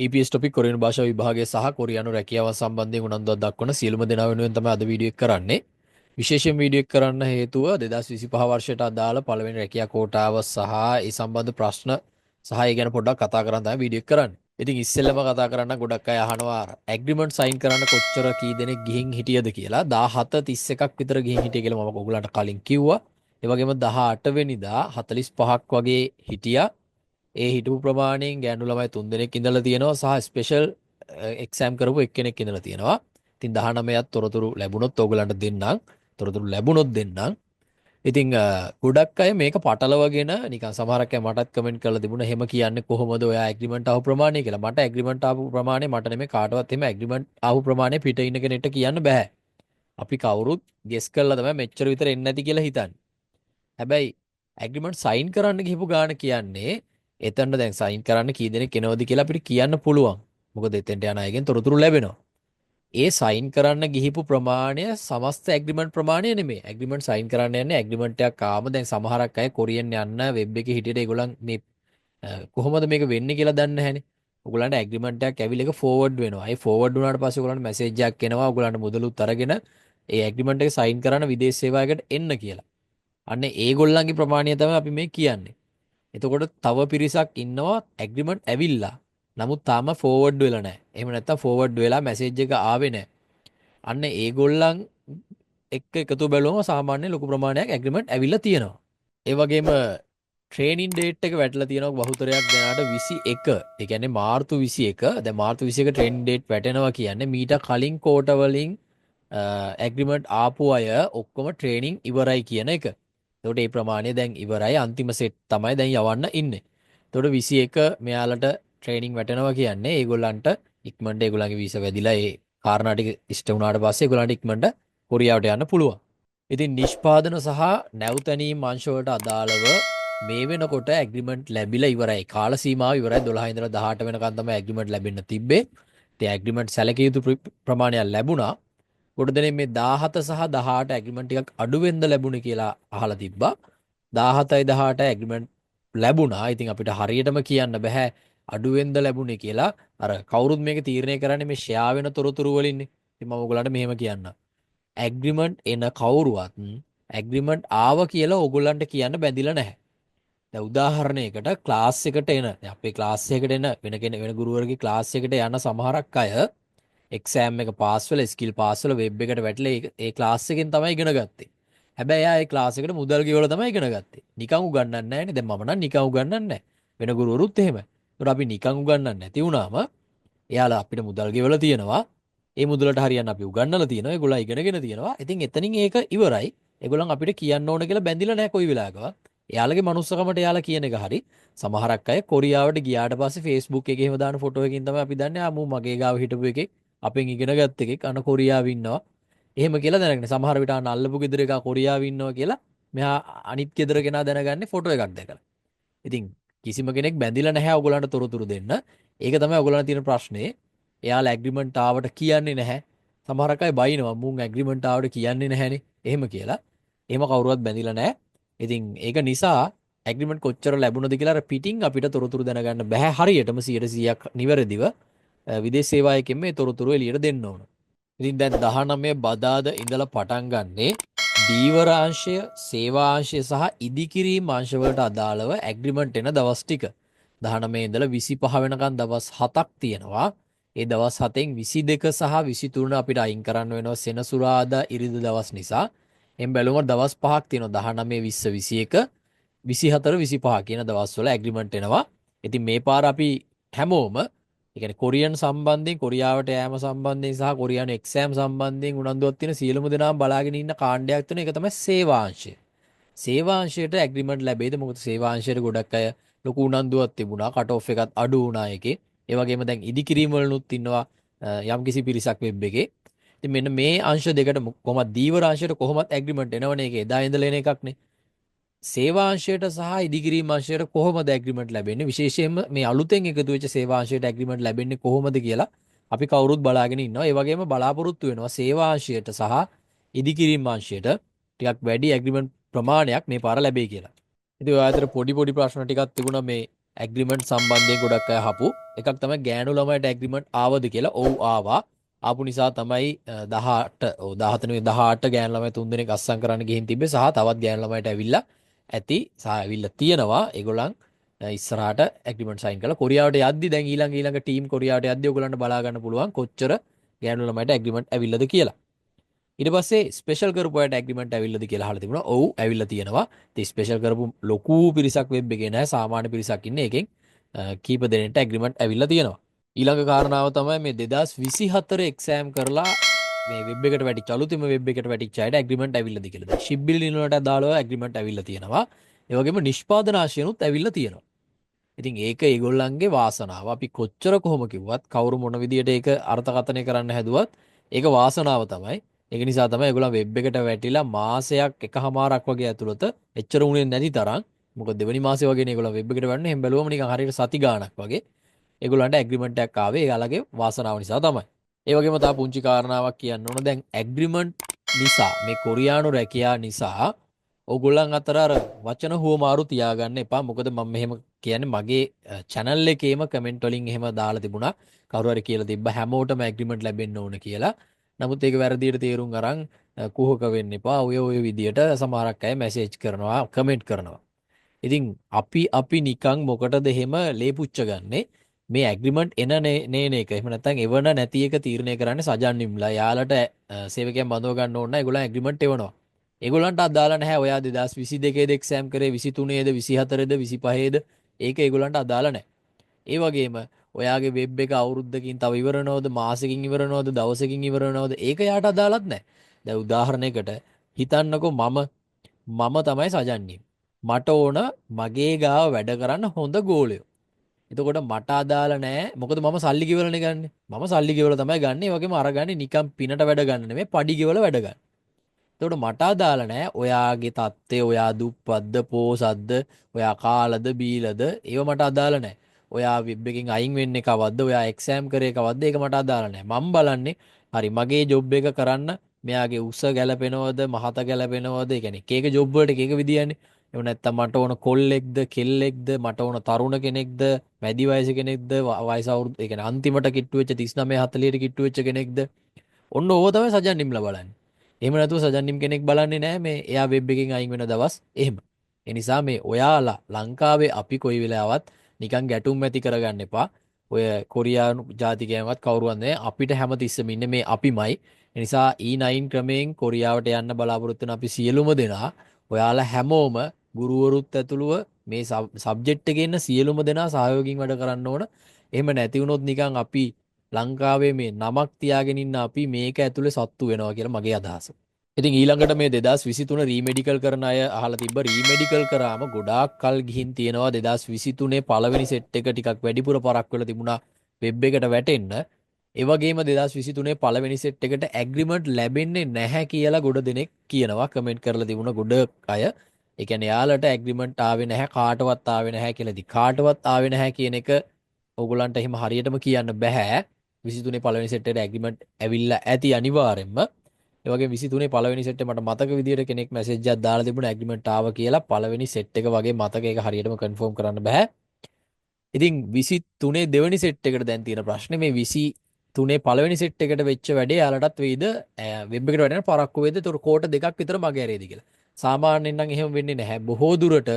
EPS topic කොරියානු භාෂා විභාගය සහ කොරියානු රැකියාව සම්බන්ධයෙන් උනන්දුවක් දක්වන සියලුම දෙනා වෙනුවෙන් තමයි අද වීඩියෝ එක කරන්නේ. විශේෂයෙන් වීඩියෝ එක කරන්න හේතුව 2025 වර්ෂයට අදාළ පළවෙනි රැකියා කෝටාව සහ ඒ සම්බන්ධ ප්‍රශ්න සහ ඒ ගැන පොඩ්ඩක් කතා කරන්න තමයි වීඩියෝ එක කරන්නේ. ඉතින් ඉස්සෙල්ලම කතා කරන්න ගොඩක් අය අහනවා ඇග්‍රීමන්ට් සයින් කරන්න කොච්චර කී දෙනෙක් ගිහින් හිටියද කියලා. 17:31ක් විතර ගිහින් හිටිය කියලා මම ඔයගලන්ට කලින් කිව්වා. ඒ වගේම 18 වෙනිදා 45ක් වගේ හිටියා. ඒ හිටපු ප්‍රමාණයෙන් ගෑනු ළමයි 3 දෙනෙක් ඉඳලා තියෙනවා සහ ස්පෙෂල් එක්සෑම් කරපු එක්කෙනෙක් ඉඳලා තියෙනවා. ඉතින් 19ක් තොරතුරු ලැබුණොත් ඕගලන්ට දෙන්නම්. තොරතුරු ලැබුණොත් දෙන්නම්. ඉතින් ගොඩක් අය මේක පටලවගෙන නිකන් සමහරක් අය මටත් කමෙන්ට් කරලා තිබුණා එහෙම කියන්නේ කොහොමද ඔයා ඇග්‍රීමන්ට් ආපු ප්‍රමාණය කියලා. මට ඇග්‍රීමන්ට් ආපු ප්‍රමාණය මට නෙමෙයි කාටවත් එහෙම ඇග්‍රීමන්ට් ආපු ප්‍රමාණය පිට ඉන්න කෙනෙක්ට කියන්න බෑ. අපි කවුරුත් ගෙස් කරලා තමයි මෙච්චර විතර එන්නේ නැති කියලා හිතන්නේ. හැබැයි ඇග්‍රීමන්ට් සයින් කරන්න ගිහපු ගාන කියන්නේ එතනට දැන් සයින් කරන්න කී දෙනෙක් එනවද කියලා අපිට කියන්න පුළුවන්. මොකද එතෙන්ට යන අයගෙන් තොරතුරු ලැබෙනවා. ඒ සයින් කරන්න ගිහිපු ප්‍රමාණය සමස්ත ඇග්‍රීමන්ට් ප්‍රමාණය නෙමෙයි. ඇග්‍රීමන්ට් සයින් කරන්න යන්නේ ඇග්‍රීමන්ට් එකක් ආවම දැන් සමහරක් අය කොරියන් යන්න වෙබ් එකේ හිටියට ඒගොල්ලන් මේ කොහොමද මේක වෙන්නේ කියලා දන්නේ නැහැනේ. ඔයගොල්ලන්ට ඇග්‍රීමන්ට් එකක් ඇවිල්ලා ඒක ෆෝවර්ඩ් වෙනවා. ඒ ෆෝවර්ඩ් වුණාට පස්සේ ඔයගොල්ලන්ට මැසේජ් එකක් එනවා. ඔයගොල්ලන්ට මුදලුත් අරගෙන ඒ ඇග්‍රීමන්ට් එක සයින් කරන්න විදේශ සේවාවකට එන්න කියලා. අන්න ඒගොල්ලන්ගේ ප්‍රමාණය තමයි අපි මේ කියන්නේ. එතකොට තව පිරිසක් ඉන්නවා ඇග්‍රීමන්ට් ඇවිල්ලා. නමුත් තාම ෆෝවර්ඩ් වෙලා නැහැ. එහෙම නැත්නම් ෆෝවර්ඩ් වෙලා මැසේජ් එක ආවේ නැහැ. අන්න ඒගොල්ලන් එක්ක එකතු බැලුවම සාමාන්‍ය ලොකු ප්‍රමාණයක් ඇග්‍රීමන්ට් ඇවිල්ලා තියෙනවා. ඒ වගේම ට්‍රේනින් ඩේට් එක වැටලා තියෙනවා බහුතරයක් දෙනාට 21. ඒ කියන්නේ මාර්තු 21. දැන් මාර්තු 21 ට්‍රේනින් ඩේට් වැටෙනවා කියන්නේ මීට කලින් කෝට වලින් ඇග්‍රීමන්ට් ආපු අය ඔක්කොම ට්‍රේනින් ඉවරයි කියන එක. එතකොට මේ ප්‍රමාණය දැන් ඉවරයි අන්තිම සෙට් තමයි දැන් යවන්න ඉන්නේ. එතකොට 21 මෙයාලට ට්‍රේනින් වැටෙනවා කියන්නේ ඒගොල්ලන්ට ඉක්මනට ඒගොල්ලන්ගේ වීසා වැදිලා ඒ කාරණා ටික ඉෂ්ට වුණාට පස්සේ ඒගොල්ලන්ට ඉක්මනට කොරියාවට යන්න පුළුවන්. ඉතින් නිෂ්පාදන සහ නැවතැනීම් අංශ වලට අදාළව මේ වෙනකොට ඇග්‍රීමන්ට් ලැබිලා ඉවරයි. කාල සීමාව ඉවරයි 12 ඉඳලා 18 වෙනකන් තමයි ඇග්‍රීමන්ට් ලැබෙන්න තිබ්බේ. ඉතින් ඇග්‍රීමන්ට් සැලකිය යුතු ප්‍රමාණයක් ලැබුණා. කොට දෙනේ මේ 17 සහ 18 ඇග්‍රීමන්ට් ටිකක් අඩු වෙන්න ලැබුණේ කියලා අහලා තිබ්බා. 17යි 18 ඇග්‍රීමන්ට් ලැබුණා. ඉතින් අපිට හරියටම කියන්න බෑ අඩු වෙන්න ලැබුණේ කියලා. අර කවුරුත් මේක තීරණය කරන්නේ මේ ෂෙයා වෙන තොරතුරු වලින්නේ. ඉතින් මම ඔයගොල්ලන්ට මෙහෙම කියන්නම්. ඇග්‍රීමන්ට් එන කවුරුවත් ඇග්‍රීමන්ට් ආව කියලා ඕගොල්ලන්ට කියන්න බැඳිලා නැහැ. දැන් උදාහරණයකට ක්ලාස් එකට එන අපේ ක්ලාස් එකකට එන වෙන ගුරුවරගේ ක්ලාස් එකට යන සමහරක් අය එක්සෑම් එක පාස් වෙලා ස්කිල් පාස් වෙලා වෙබ් එකට වැටලා ඒ ක්ලාස් එකෙන් තමයි ඉගෙන ගත්තේ. හැබැයි එයා ඒ ක්ලාස් එකට මුදල් ගෙවලා තමයි ඉගෙන ගත්තේ. නිකන් උගන්වන්නේ නැහැනේ. දැන් මම නම් නිකන් උගන්වන්නේ නැහැ. වෙන ගුරුවරුත් එහෙමයි. ඒකට අපි නිකන් උගන්වන්නේ නැති වුණාම එයාලා අපිට මුදල් ගෙවලා තියෙනවා. ඒ මුදලට හරියන්න අපි උගන්වලා තියෙනවා. ඒගොල්ලෝ ඉගෙනගෙන තියෙනවා. ඉතින් එතනින් ඒක ඉවරයි. ඒගොල්ලන් අපිට කියන්න ඕන කියලා බැඳිලා නැහැ කොයි වෙලාවකවත්. එයාලගේ මනුස්සකමට එයාලා කියන එක හරි. සමහරක් අය කොරියාවට ගියාට පස්සේ Facebook එකේ එහෙම දාන ෆොටෝ එකකින් තමයි අපි දන්නේ ආ මූ මගේ ගාව හිටපු එකෙක් අපෙන් ඉගෙන ගත්ත එකෙක් අන කොරියාවේ ඉන්නවා. එහෙම කියලා දැනගන්න. සමහර විට අන්න අල්ලපු ගෙදර එක කොරියාවේ ඉන්නවා කියලා මෙහා අනිත් ගෙදර කෙනා දැනගන්නේ ෆොටෝ එකක් දැකලා. ඉතින් කිසිම කෙනෙක් බැඳිලා නැහැ ඔයගොල්ලන්ට තොරතුරු දෙන්න. ඒක තමයි ඔයගොල්ලන්ට තියෙන ප්‍රශ්නේ. එයාලා ඇග්‍රීමන්ට් ආවට කියන්නේ නැහැ. සමහරක් අය බයිනවා මුන් ඇග්‍රීමන්ට් ආවට කියන්නේ නැහැනේ. එහෙම කියලා. එහෙම කවුරුවත් බැඳිලා නැහැ. ඉතින් ඒක නිසා ඇග්‍රීමන්ට් කොච්චර ලැබුණද කියලා අර පිටින් අපිට තොරතුරු දැනගන්න බෑ හරියටම 100%ක් නිවැරදිව විදේශ සේවාවකින් මේ තොරතුරු එළියට දෙන්න ඕන. ඉතින් දැන් 19 බදාද ඉඳලා පටන් ගන්නේ දීවරාංශය, සේවාංශය සහ ඉදිකිරීම් අංශ වලට අදාළව ඇග්‍රීමන්ට් එන දවස් ටික. 19 ඉඳලා 25 වෙනකන් දවස් 7ක් තියෙනවා. ඒ දවස් 7න් 22 සහ 23 අපිට අයින් කරන්න වෙනවා සෙනසුරාදා ඉරිදා දවස් නිසා. එම් බැලුවම දවස් 5ක් තියෙනවා 19 20 21 24 25 කියන දවස්වල ඇග්‍රීමන්ට් එනවා. ඉතින් මේ පාර අපි හැමෝම ඒ කියන්නේ කොරියන් සම්බන්ධයෙන් කොරියාවට යෑම සම්බන්ධයෙන් සහ කොරියානු එක්සෑම් සම්බන්ධයෙන් උනන්දුවක් තියෙන සියලුම දෙනාම බලාගෙන ඉන්න කාණ්ඩයක් තියෙන එක තමයි සේවාංශය. සේවාංශයට ඇග්‍රීමන්ට් ලැබෙයිද? මොකද සේවාංශයට ගොඩක් අය ලොකු උනන්දුවක් තිබුණා. කට් ඔෆ් එකත් අඩු වුණා එකේ. ඒ වගේම දැන් ඉදිකිරීම වලනුත් ඉන්නවා යම්කිසි පිරිසක් වෙබ් එකේ. ඉතින් මෙන්න මේ අංශ දෙකට කොහොමද දීවරාංශයට කොහොමද ඇග්‍රීමන්ට් එනවනේ ඒක එදා ඉඳලා එන එකක්නේ. සේවාංශයට සහ ඉදිකිරීම් අංශයට කොහොමද ඇග්‍රීමන්ට් ලැබෙන්නේ? විශේෂයෙන්ම මේ අලුතෙන් එකතු වෙච්ච සේවාංශයට ඇග්‍රීමන්ට් ලැබෙන්නේ කොහොමද කියලා අපි කවුරුත් බලාගෙන ඉන්නවා. ඒ වගේම බලාපොරොත්තු වෙනවා සේවාංශයට සහ ඉදිකිරීම් අංශයට ටිකක් වැඩි ඇග්‍රීමන්ට් ප්‍රමාණයක් මේ පාර ලැබෙයි කියලා. ඉතින් ඔය අතර පොඩි ප්‍රශ්න ටිකක් තිබුණා මේ ඇග්‍රීමන්ට් සම්බන්ධයෙන් ගොඩක් අය අහපු එකක් තමයි ගෑනු ළමයට ඇග්‍රීමන්ට් ආවද කියලා. ඔව් ආවා. ආපු නිසා තමයි 18 ඔව් 17 නෙවෙයි 18 ගෑනු ළමයි 3 දෙනෙක් අස්සම් කරන්න ගිහින් තිබ්බේ සහ තවත් ගෑනු ළමයට ඇවිල්ලා ඇති සහ ඇවිල්ලා තියෙනවා. ඒගොල්ලන් ඉස්සරහට ඇග්‍රීමන්ට් සයින් කරලා කොරියාවට යද්දි දැන් ඊළඟ ටීම් කොරියාවට යද්දි ඔයගොල්ලන්ට බලා ගන්න පුළුවන් කොච්චර ගෑනු ළමයට ඇග්‍රීමන්ට් ඇවිල්ලාද කියලා. ඊට පස්සේ ස්පෙෂල් කරපු අයට ඇග්‍රීමන්ට් ඇවිල්ලාද කියලා අහලා තිබුණා. ඔව් ඇවිල්ලා තියෙනවා. ඉතින් ස්පෙෂල් කරපු ලොකු පිරිසක් වෙබ් එකේ නැහැ. සාමාන්‍ය පිරිසක් ඉන්නේ. ඒකෙන් කීප දෙනෙක්ට ඇග්‍රීමන්ට් ඇවිල්ලා තියෙනවා. ඊළඟ කාරණාව තමයි මේ 2024 එක්සෑම් කරලා මේ වෙබ් එකට වැටිච්ච අලුතින්ම වෙබ් එකට වැටිච්ච අයට ඇග්‍රීමන්ට් ඇවිල්ලාද කියලා. දැන් ෂිප් බිල්ඩින් වලට අදාළව ඇග්‍රීමන්ට් ඇවිල්ලා තියෙනවා. ඒ වගේම නිෂ්පාදන ආශයනුත් ඇවිල්ලා තියෙනවා. ඉතින් ඒක ඒගොල්ලන්ගේ වාසනාව. අපි කොච්චර කොහොම කිව්වත් කවුරු මොන විදියට ඒක අර්ථකථනය කරන්න හැදුවත් ඒක වාසනාව තමයි. ඒක නිසා තමයි ඒගොල්ලන් වෙබ් එකට වැටිලා මාසයක් එකහමාරක් වගේ ඇතුළත එච්චර උනේ නැති තරම්. මොකද දෙවනි මාසේ වගේනේ ඒගොල්ලන් වෙබ් එකට වැටෙන්නේ. එහෙන් බැලුවම නිකන් හරියට සති ගාණක් වගේ. ඒගොල්ලන්ට ඇග්‍රීමන්ට් එකක් ආවේ ඒගොල්ලන්ගේ වාසනාව නිසා තමයි. ඒ වගේම තව පුංචි කාරණාවක් කියන්න ඕන. දැන් ඇග්‍රීමන්ට් නිසා මේ කොරියානු රැකියා නිසා ඕගොල්ලන් අතර අර වචන හුවමාරු තියාගන්න එපා. මොකද මම මෙහෙම කියන්නේ මගේ channel එකේම කමෙන්ට් වලින් එහෙම දාලා තිබුණා. කවුරු හරි කියලා තිබ්බ හැමෝටම ඇග්‍රීමන්ට් ලැබෙන්න ඕන කියලා. නමුත් ඒක වැරදියට තේරුම් අරන් කුහක වෙන්න එපා. ඔය විදියට සමහරක් අය මැසේජ් කරනවා, කමෙන්ට් කරනවා. ඉතින් අපි නිකන් මොකටද එහෙම ලේපුච්ච ගන්නේ? මේ ඇග්‍රීමන්ට් නේන එක. එහෙම නැත්නම් එවන නැති එක තීරණය කරන්නේ සජන්නිම්ලා. යාලට සේවකයන් බඳව ගන්න ඕන නම් ඒගොල්ලන් ඇග්‍රීමන්ට් එවනවා. ඒගොල්ලන්ට අදාළ නැහැ. ඔයා 2022 ද එක්සෑම් කරේ 23 ද 24 ද 25 ද ඒක ඒගොල්ලන්ට අදාළ නැහැ. ඒ වගේම ඔයාගේ වෙබ් එක අවුරුද්දකින් තව ඉවර වෙනවද මාසෙකින් ඉවර වෙනවද දවසකින් ඉවර වෙනවද ඒක යාට අදාළත් නැහැ. දැන් උදාහරණයකට හිතන්නකෝ මම තමයි සජන්නේ. මට ඕන මගේ ගාව වැඩ කරන්න හොඳ ගෝලයෝ. එතකොට මට අදාළ නැහැ. මොකද මම සල්ලි ගෙවලානේ ගන්නෙ. මම සල්ලි ගෙවලා තමයි ගන්නෙ. ඒ වගේම අරගන්නේ නිකන් පිනට වැඩ ගන්න නෙමෙයි පඩි ගෙවලා වැඩ ගන්න. එතකොට මට අදාළ නැහැ ඔයාගේ தත්ත්වය ඔයා දුප්පත්ද පෝසත්ද ඔයා කාලද බීලද ඒව මට අදාළ නැහැ. ඔයා වෙබ් එකෙන් අයින් වෙන්නේ කවද්ද ඔයා එක්සෑම් කරේ කවද්ද ඒක මට අදාළ නැහැ. මම බලන්නේ හරි මගේ ජොබ් එක කරන්න මෙයාගේ උස ගැලපෙනවද මහත ගැලපෙනවද ඒ කියන්නේ එක එක ජොබ් වලට එක එක විදියන්නේ. එහෙම නැත්නම් මට ඕන කොල්ලෙක්ද කෙල්ලෙක්ද මට ඕන තරුණ කෙනෙක්ද මැදි වයසේ කෙනෙක්ද වයස අවුරුදු ඒ කියන්නේ අන්තිමට කිට්ටු වෙච්ච 39 40ට කිට්ටු වෙච්ච කෙනෙක්ද ඔන්න ඕව තමයි සජන්නිම්ලා බලන්නේ. එහෙම නැතුව සජන්නිම් කෙනෙක් බලන්නේ නැහැ මේ එයා වෙබ් එකෙන් අයින් වෙන දවස් එහෙම. ඒ නිසා මේ ඔයාලා ලංකාවේ අපි කොයි වෙලාවත් නිකන් ගැටුම් ඇති කරගන්න එපා. ඔය කොරියානු ජාතිකයන්වත් කවුරුවත් නැහැ. අපිට හැමතිස්සෙම ඉන්නේ මේ අපිමයි. ඒ නිසා E9 ක්‍රමයෙන් කොරියාවට යන්න බලාපොරොත්තු වෙන අපි සියලුම දෙනා ඔයාලා හැමෝම ගුරුවරුත් ඇතුළුව මේ සබ්ජෙක්ට් එකේ ඉන්න සියලුම දෙනා සහයෝගයෙන් වැඩ කරන්න ඕන. එහෙම නැති වුණොත් නිකන් අපි ලංකාවේ මේ නමක් තියාගෙන ඉන්න අපි මේක ඇතුලේ සත්තු වෙනවා කියලා මගේ අදහස. ඉතින් ඊළඟට මේ 2023 රීමෙඩිකල් කරන අය අහලා තිබ්බ රීමෙඩිකල් කරාම ගොඩාක් කල් ගිහින් තියෙනවා 2023 පළවෙනි සෙට් එක ටිකක් වැඩිපුර පරක් වෙලා තිබුණා වෙබ් එකට වැටෙන්න. ඒ වගේම 2023 පළවෙනි සෙට් එකට ඇග්‍රීමන්ට් ලැබෙන්නේ නැහැ කියලා ගොඩ දෙනෙක් කියනවා කමෙන්ට් කරලා තිබුණා ගොඩ අය. ඒ කියන්නේ යාලට ඇග්‍රීමන්ට් ආවේ නැහැ කාටවත් ආවේ නැහැ කියලාදී කාටවත් ආවේ නැහැ කියන එක ඕගොල්ලන්ට එහෙම හරියටම කියන්න බෑ. 23 පළවෙනි සෙට් එකට ඇග්‍රීමන්ට් ඇවිල්ලා ඇති අනිවාර්යෙන්ම. ඒ වගේ 23 පළවෙනි සෙට් එක මට මතක විදියට කෙනෙක් මැසේජ් එකක් දාලා තිබුණා ඇග්‍රීමන්ට් ආවා කියලා පළවෙනි සෙට් එක වගේ මතක ඒක හරියටම කන්ෆර්ම් කරන්න බෑ. ඉතින් 23 දෙවෙනි සෙට් එකට දැන් තියෙන ප්‍රශ්නේ මේ 23 පළවෙනි සෙට් එකට වෙච්ච වැඩේ යාලටත් වෙයිද වෙබ් එකට වැඩෙන පරක්කු වෙයිද ඒතර කෝට දෙකක් විතර මගේ ඇරෙයිද කියලා. සාමාන්‍යයෙන් නම් එහෙම වෙන්නේ නැහැ. බොහෝ දුරට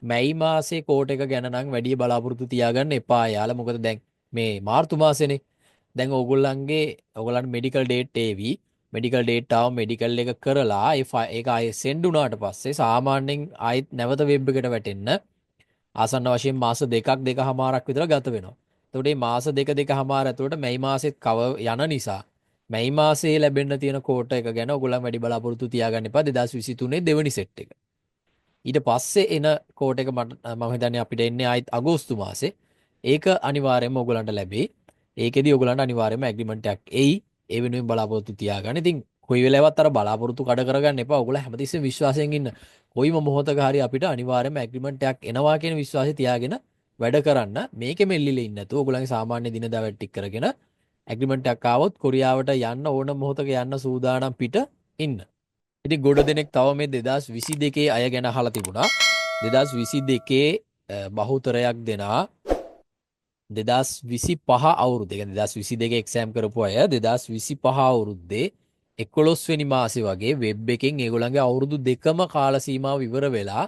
මැයි මාසේ කෝට එක ගැන නම් වැඩි බලාපොරොත්තු තියාගන්න එපා යාලා. මොකද දැන් මේ මාර්තු මාසේනේ. දැන් ඕගොල්ලන් මෙඩිකල් ඩේට් ඒවි. මෙඩිකල් ඩේට් ආව මෙඩිකල් එක කරලා ඒක ආයේ සෙන්ඩ් වුණාට පස්සේ සාමාන්‍යයෙන් ආයෙත් නැවත වෙබ් එකට වැටෙන්න ආසන්න වශයෙන් මාස දෙකමාරක් විතර ගත වෙනවා. එතකොට මේ මාස දෙකමාර ඇතුළත මැයි මාසෙත් යන නිසා මැයි මාසයේ ලැබෙන්න තියෙන කෝට එක ගැන ඔයගොල්ලන් වැඩි බලාපොරොත්තු තියාගන්න එපා 2023 දෙවෙනි සෙට් එක. ඊට පස්සේ එන කෝට එක මම හිතන්නේ අපිට එන්නේ ආයෙත් අගෝස්තු මාසේ. ඒක අනිවාර්යයෙන්ම ඔයගොල්ලන්ට ලැබෙයි. ඒකෙදි ඔයගොල්ලන්ට අනිවාර්යයෙන්ම ඇග්‍රීමන්ට් එකක් එයි. ඒ වෙනුවෙන් බලාපොරොත්තු තියාගන්න. ඉතින් කොයි වෙලාවවත් අර බලාපොරොත්තු කඩ කරගන්න එපා. ඔයගොල්ලෝ හැමතිස්සෙම විශ්වාසයෙන් ඉන්න. කොයිම මොහොතක හරි අපිට අනිවාර්යයෙන්ම ඇග්‍රීමන්ට් එකක් එනවා කියන විශ්වාසය තියාගෙන වැඩ කරන්න. මේකෙ මෙල්ලිලා ඉන්න නැතුව ඔයගොල්ලන්ගේ සාමාන්‍ය දිනදා වැඩ ටික කරගෙන ඇග්‍රීමන්ට් එකක් ආවොත් කොරියාවට යන්න ඕන මොහොතක යන්න සූදානම් පිට ඉන්න. ඉතින් ගොඩ දෙනෙක් තව මේ 2022 අය ගැන අහලා තිබුණා. 2022 බහුතරයක් දෙනා 2025 අවුරුද්දේ කියන්නේ 2022 එක්සෑම් කරපු අය 2025 අවුරුද්දේ 11 වෙනි මාසේ වගේ වෙබ් එකෙන් ඒගොල්ලන්ගේ අවුරුදු දෙකම කාල සීමාව ඉවර වෙලා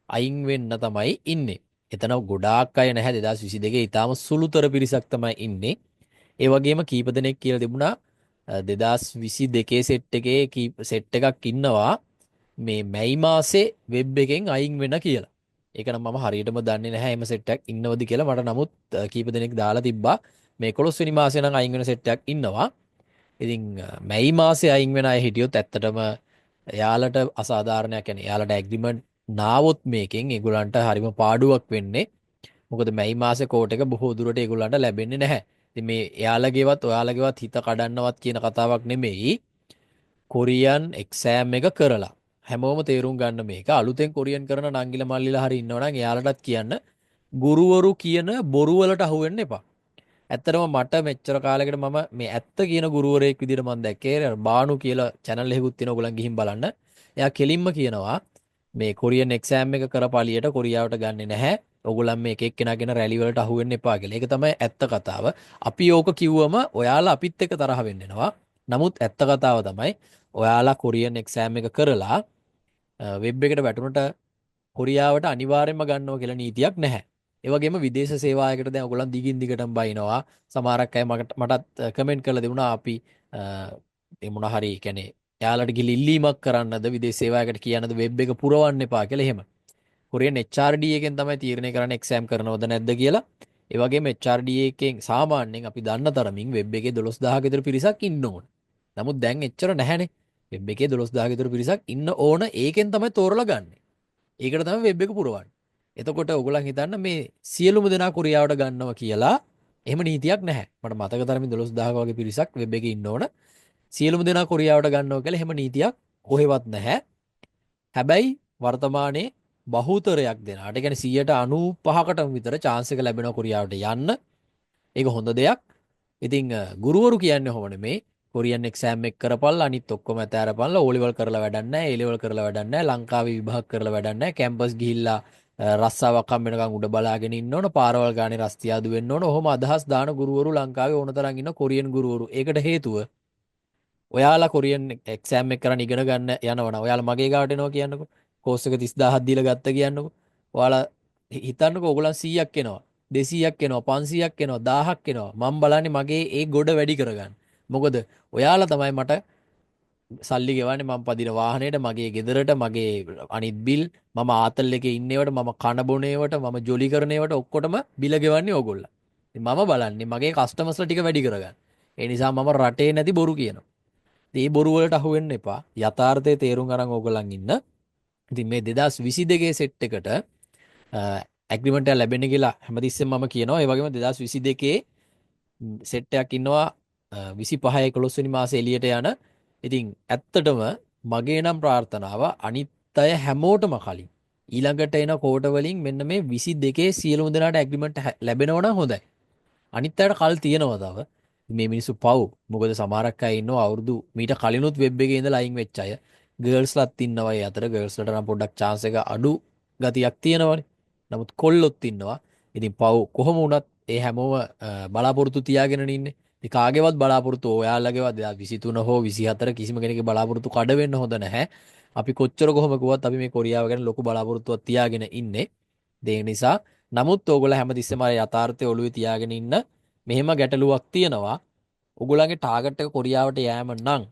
අයින් වෙන්න තමයි ඉන්නේ. එතන ගොඩාක් අය නැහැ 2022 ඊටාම සුළුතර පිරිසක් තමයි ඉන්නේ. ඒ වගේම කීප දෙනෙක් කියලා තිබුණා 2022 සෙට් එකේ සෙට් එකක් ඉන්නවා මේ මැයි මාසේ වෙබ් එකෙන් අයින් වෙන කියලා. ඒක නම් මම හරියටම දන්නේ නැහැ එම සෙට් එකක් ඉන්නවද කියලා. මට නමුත් කීප දෙනෙක් දාලා තිබ්බා මේ 11 වෙනි මාසේ නම් අයින් වෙන සෙට් එකක් ඉන්නවා. ඉතින් මැයි මාසේ අයින් වෙන අය හිටියොත් ඇත්තටම එයාලට අසාධාරණයක් يعني එයාලට ඇග්‍රීමන්ට් නාවොත් මේකෙන් ඒගොල්ලන්ට හරිම පාඩුවක් වෙන්නේ. මොකද මැයි මාසේ කෝට් එක බොහෝ දුරට ඒගොල්ලන්ට ලැබෙන්නේ නැහැ. ඉතින් මේ එයාලගේවත් ඔයාලගේවත් හිත කඩන්නවත් කියන කතාවක් නෙමෙයි. කොරියන් එක්සෑම් එක කරලා හැමෝම තේරුම් ගන්න මේක අලුතෙන් කොරියන් කරන නංගිල මල්ලිලා හරි ඉන්නවනම් එයාලටත් කියන්න ගුරුවරු කියන බොරු වලට අහු වෙන්න එපා. ඇත්තටම මට මෙච්චර කාලයකට මම මේ ඇත්ත කියන ගුරුවරයෙක් විදිහට මම දැක්කේ බානු කියලා channel එකකුත් තියෙනවා ඔයගොල්ලන් ගිහින් බලන්න. එයා කෙලින්ම කියනවා මේ කොරියන් එක්සෑම් එක කරපාලියට කොරියාවට ගන්නෙ නැහැ. ඔයගොල්ලන් මේ එක එක්කෙනාගෙන රැලි වලට අහු වෙන්න එපා කියලා. ඒක තමයි ඇත්ත කතාව. අපි ඕක කිව්වම ඔයාලා අපිත් එක්ක තරහ වෙන්න එනවා. නමුත් ඇත්ත කතාව තමයි ඔයාලා කොරියන් එක්සෑම් එක කරලා වෙබ් එකට වැටුණට කොරියාවට අනිවාර්යයෙන්ම ගන්නවා කියලා නීතියක් නැහැ. ඒ වගේම විදේශ සේවාවකට දැන් ඔයගොල්ලන් දිගින් දිගටම බයිනවා. සමහරක් අය මටත් කමෙන්ට් කරලා දෙමුණා අපි ඒ මොන හරි කියන්නේ එයාලට ගිහලා ඉල්ලීමක් කරන්නද විදේශ සේවාවකට කියන්නද වෙබ් එක පුරවන්න එපා කියලා එහෙම. කොරියන් HRD එකෙන් තමයි තීරණය කරන්නේ එක්සෑම් කරනවද නැද්ද කියලා. ඒ වගේම HRD එකෙන් සාමාන්‍යයෙන් අපි දන්න තරමින් වෙබ් එකේ 12000 ක විතර පිරිසක් ඉන්න ඕන. නමුත් දැන් එච්චර නැහැනේ. වෙබ් එකේ 12000 ක විතර පිරිසක් ඉන්න ඕන ඒකෙන් තමයි තෝරලා ගන්නෙ. ඒකට තමයි වෙබ් එක පුරවන්නේ. එතකොට ඔයගොල්ලන් හිතන්න මේ සියලුම දෙනා කොරියාවට ගන්නවා කියලා එහෙම නීතියක් නැහැ. මට මතක තරමින් 12000ක වගේ පිරිසක් වෙබ් එකේ ඉන්න ඕන. සියලුම දෙනා කොරියාවට ගන්නවා කියලා එහෙම නීතියක් කොහෙවත් නැහැ. හැබැයි වර්තමානයේ බහුතරයක් දෙනාට ඒ කියන්නේ 95%කට විතර chance එක ලැබෙනවා කොරියාවට යන්න. ඒක හොඳ දෙයක්. ඉතින් ගුරුවරු කියන්නේ කොහොම නෙමේ කොරියන් එක්සෑම් එක කරපල්ලා අනිත් ඔක්කොම ඇතෑරපල්ලා ඕ ලෙවල් කරලා වැඩක් නැහැ, ඒ ලෙවල් කරලා වැඩක් නැහැ, ලංකාවේ විභාග කරලා වැඩක් නැහැ, කැම්පස් ගිහිල්ලා රස්සාවක් හම් වෙනකන් උඩ බලාගෙන ඉන්න ඕන, පාරවල් ගානේ රස්තියාදු වෙන්න ඕන. ඔහොම අදහස් දාන ගුරුවරු ලංකාවේ ඕන තරම් ඉන්න කොරියන් ගුරුවරු. ඒකට හේතුව ඔයාලා කොරියන් එක්සෑම් එක කරන් ඉගෙන ගන්න යනවනම් ඔයාලා මගේ ගාවට එනවා කියන්නකෝ. කෝස් එක 30000ක් දීලා ගත්ත කියන්නකෝ. ඔයාලා හිතන්නකෝ ඕගොල්ලන් 100ක් එනවා. 200ක් එනවා 500ක් එනවා 1000ක් එනවා මම බලන්නේ මගේ ඒ ගොඩ වැඩි කරගන්න. මොකද ඔයාලා තමයි මට සල්ලි ගෙවන්නේ මම පදින වාහනේට මගේ ගෙදරට මගේ අනිත් බිල් මම ආතල් එකේ ඉන්නේවට මම කන බොනේවට මම ජොලි කරනේවට ඔක්කොටම බිල ගෙවන්නේ ඕගොල්ලන්. ඉතින් මම බලන්නේ මගේ කස්ටමර්ස්ලා ටික වැඩි කරගන්න. ඒ නිසා මම රටේ නැති බොරු කියනවා. ඉතින් මේ බොරු වලට අහු වෙන්න එපා. යථාර්ථයේ තේරුම් අරන් ඕගොල්ලන් ඉන්න. ඉතින් මේ 2022 සෙට් එකට ඇග්‍රීමන්ට් එක ලැබෙන්නේ කියලා හැමතිස්සෙම මම කියනවා. ඒ වගේම 2022 සෙට් එකක් ඉන්නවා 25 11 වෙනි මාසේ එළියට යන. ඉතින් ඇත්තටම මගේ නම් ප්‍රාර්ථනාව අනිත් අය හැමෝටම කලින් ඊළඟට එන කෝට වලින් මෙන්න මේ 22 සියලුම දෙනාට ඇග්‍රීමන්ට් ලැබෙනවා නම් හොඳයි. අනිත් අයට කල් තියෙනවා තව. මේ මිනිස්සු පව්. මොකද සමහරක් අය ඉන්නවා අවුරුදු මීට කලිනුත් වෙබ් එකේ ඉඳලා අයින් වෙච්ච අය. ගර්ල්ස්ලත් ඉන්නවා. ඒ අතර ගර්ල්ස්ලට නම් පොඩ්ඩක් chance එක අඩු ගතියක් තියෙනවනේ. නමුත් කොල්ලොත් ඉන්නවා. ඉතින් පව් කොහොම වුණත් ඒ හැමෝම බලාපොරොත්තු තියාගෙන ඉන්නේ. ඉතින් කාගේවත් බලාපොරොත්තු ඔයාලගේවත් 2023 හෝ 24 කිසිම කෙනෙක්ගේ බලාපොරොත්තු කඩ වෙන්න හොඳ නැහැ. අපි කොච්චර කොහොම කිව්වත් අපි මේ කොරියාව ගැන ලොකු බලාපොරොත්තුවක් තියාගෙන ඉන්නේ. ඒ නිසා නමුත් ඕගොල්ලෝ හැමතිස්සෙම අර යථාර්ථය ඔළුවේ තියාගෙන ඉන්න. මෙහෙම ගැටලුවක් තියෙනවා. ඔයගොල්ලන්ගේ ටාගට් එක කොරියාවට යෑම නම්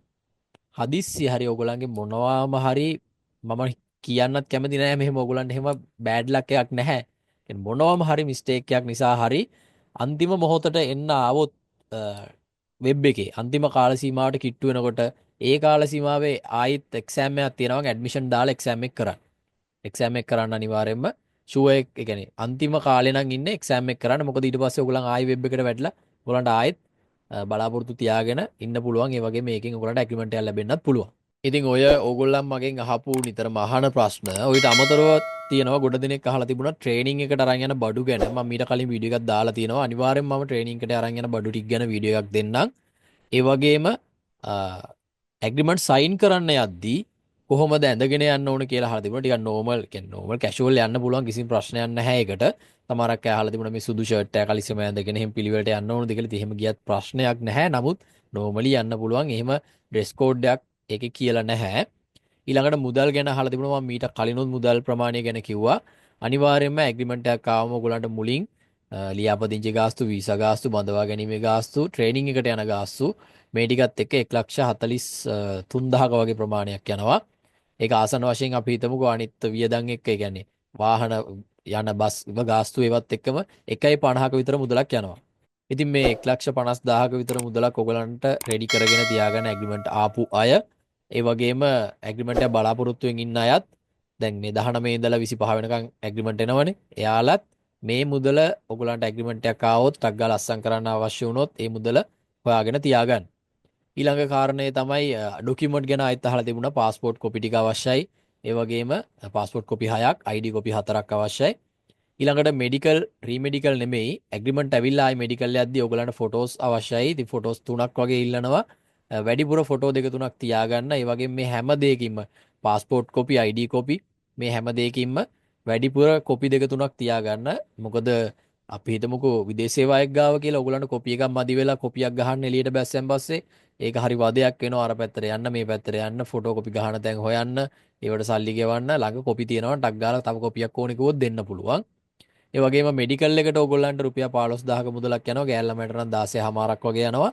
හදිස්සි හරි ඔයගොල්ලන්ගේ මොනවාම හරි මම කියන්නත් කැමති නෑ මෙහෙම ඔයගොල්ලන්ට එහෙම බෑඩ් ලක් එකක් නැහැ. කියන්නේ මොනවාම හරි මිස්ටේක් එකක් නිසා හරි අන්තිම මොහොතට එන්න ආවොත් වෙබ් එකේ අන්තිම කාල සීමාවට කිට්ටු වෙනකොට ඒ කාල සීමාවේ ආයෙත් එක්සෑම් එකක් තියෙනවා ඇඩ්මිෂන් දාලා එක්සෑම් එක කරන්න. එක්සෑම් එක කරන්න අනිවාර්යයෙන්ම ෂුවර් එක කියන්නේ අන්තිම කාලේ නම් ඉන්නේ එක්සෑම් එක කරන්න. මොකද ඊට පස්සේ ඔයගොල්ලන් ආයෙ වෙබ් එකට වැටලා ඔයගොල්ලන්ට ආයෙත් බලාපොරොත්තු තියාගෙන ඉන්න පුළුවන්. ඒ වගේ මේකෙන් ඔයගොල්ලන්ට ඇග්‍රීමන්ට් එකක් ලැබෙන්නත් පුළුවන්. ඉතින් ඔය ඕගොල්ලන් මගෙන් අහපු නිතරම අහන ප්‍රශ්න ඔයිට අමතරව තියෙනවා ගොඩ දෙනෙක් අහලා තිබුණා ට්‍රේනින් එකට අරන් යන බඩු ගැන. මම මීට කලින් වීඩියෝ එකක් දාලා තියෙනවා. අනිවාර්යෙන්ම මම ට්‍රේනින් එකට අරන් යන බඩු ටික ගැන වීඩියෝ එකක් දෙන්නම්. ඒ වගේම ඇග්‍රීමන්ට් සයින් කරන්න යද්දී කොහොමද ඇඳගෙන යන්න ඕන කියලා අහලා තිබුණා. ටිකක් නෝමල් කියන්නේ නෝමල් කැෂුවල් යන්න පුළුවන් කිසිම ප්‍රශ්නයක් නැහැ ඒකට. තමාරක් අහලා තිබුණා මේ සුදු ෂර්ට් එක කලිසම ඇඳගෙන එහෙම පිළිවෙලට යන්න ඕනද කියලා. ඉතින් එහෙම ගියත් ප්‍රශ්නයක් නැහැ. නමුත් නෝමලි යන්න පුළුවන්. එහෙම ඩ්‍රෙස් කෝඩ් එකක් ඒකේ කියලා නැහැ. ඊළඟට මුදල් ගැන අහලා තිබුණා. මම මීට කලිනුත් මුදල් ප්‍රමාණය ගැන කිව්වා. අනිවාර්යයෙන්ම ඇග්‍රීමන්ට් එකක් ආවම ඔයගොල්ලන්ට මුලින් ලියාපදිංචි ගාස්තු, වීසා ගාස්තු, බඳවා ගැනීමේ ගාස්තු, ට්‍රේනින් එකට යන ගාස්තු මේ ටිකත් එක්ක 1,43,000ක වගේ ප්‍රමාණයක් යනවා. ඒක ආසන වශයෙන් අපි හිතමුකෝ අනිත් වියදම් එක්ක, ඒ කියන්නේ වාහන යන බස් ගාස්තු ඒවත් එක්කම 1.50ක විතර මුදලක් යනවා. ඉතින් මේ 1,50,000ක විතර මුදලක් ඔයගලන්ට රෙඩි කරගෙන තියාගන්න ඇග්‍රීමන්ට් ආපු අය, ඒ වගේම ඇග්‍රීමන්ට් එක බලාපොරොත්තුෙන් ඉන්න අයත් දැන් මේ 19 ඉඳලා 25 වෙනකන් ඇග්‍රීමන්ට් එනවනේ. එයාලත් මේ මුදල ඔයගලන්ට ඇග්‍රීමන්ට් එකක් ආවොත් ටක් ගාලා අස්සම් කරන්න අවශ්‍ය වුණොත් ඒ මුදල හොයාගෙන තියාගන්න. ඊළඟ කාරණේ තමයි ඩොකියුමන්ට් ගැන ආයෙත් අහලා තිබුණා. પાස්පෝර්ට් කොපි ටික අවශ්‍යයි. ඒ වගේම પાස්පෝර්ට් කොපි 6ක්, ID කොපි 4ක් අවශ්‍යයි. ඊළඟට මෙඩිකල් රීමෙඩිකල් නෙමෙයි, ඇග්‍රීමන්ට් ඇවිල්ලා ආයි මෙඩිකල් යද්දී ඔයගලන්ට ෆොටෝස් අවශ්‍යයි. ඉතින් ෆොටෝස් 3ක් වගේ ඉල්ලනවා. වැඩිපුර ෆොටෝ 2-3ක් තියාගන්න. ඒ වගේම මේ හැම දෙයකින්ම પાස්පෝර්ට් කොපි, ID කොපි මේ හැම දෙයකින්ම වැඩිපුර කොපි 2-3ක් තියාගන්න. මොකද අපි හිතමුකෝ විදේශ සේවාවක් ගාව කියලා ඔයගලන්ට කොපි එකක් මදි වෙලා කොපියක් ගහන්න එළියට බැස්සෙන් පස්සේ ඒක හරි වදයක් වෙනවා. අර පැත්තට යන්න මේ පැත්තට යන්න ෆොටෝ කොපි ගහන තැන් හොයන්න, ඒවට සල්ලි ගෙවන්න, ළඟ කොපි තියෙනවා ටක් ගාලා තව කොපියක් ඕනේ කිව්වොත් දෙන්න පුළුවන්. ඒ වගේම මෙඩිකල් එකට ඕගොල්ලන්ට රුපියල් 15,000ක මුදලක් යනවා. ගෑල් ළමයට නම් 16,000ක් වගේ යනවා.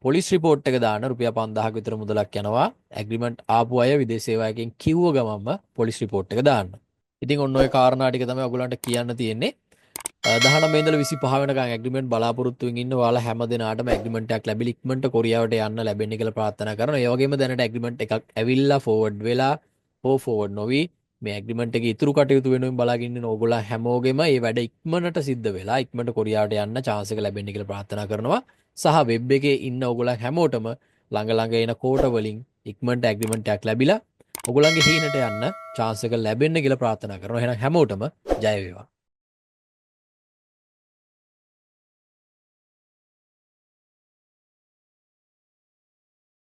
පොලිස් රිපෝට් එක දාන්න රුපියල් 5,000ක විතර මුදලක් යනවා. ඇග්‍රීමන්ට් ආපු අය විදේශ සේවයකින් කිව්ව ගමන්ම පොලිස් රිපෝට් එක දාන්න. ඉතින් ඔන්න ඔය කාරණා ටික තමයි ඔයගොල්ලන්ට කියන්න තියෙන්නේ. 19 ඉඳලා 25 වෙනකන් ඇග්‍රීමන්ට් බලාපොරොත්තුෙන් ඉන්න ඔයාලා හැම දිනාටම ඇග්‍රීමන්ට් එකක් ලැබිලා ඉක්මනට කොරියාවට යන්න ලැබෙන්න කියලා ප්‍රාර්ථනා කරනවා. ඒ වගේම දැනට ඇග්‍රීමන්ට් එකක් ඇවිල්ලා ෆෝවර්ඩ් වෙලා ෆෝවර්ඩ් නොවි මේ ඇග්‍රීමන්ට් එකේ ඉතුරු කටයුතු වෙනුවෙන් බලාගෙන ඉන්න ඕගොල්ලෝ හැමෝගෙම මේ වැඩ ඉක්මනට සිද්ධ වෙලා ඉක්මනට කොරියාවට යන්න chance එක ලැබෙන්න කියලා ප්‍රාර්ථනා කරනවා. සහ වෙබ් එකේ ඉන්න ඕගොල්ලෝ හැමෝටම ළඟ ළඟ එන කෝට වලින් ඉක්මනට ඇග්‍රීමන්ට් එකක් ලැබිලා ඔයගොල්ලන්ගේ හීනට යන්න chance එක ලැබෙන්න කියලා ප්‍රාර්ථනා කරනවා. එහෙනම් හැමෝටම ජය වේවා.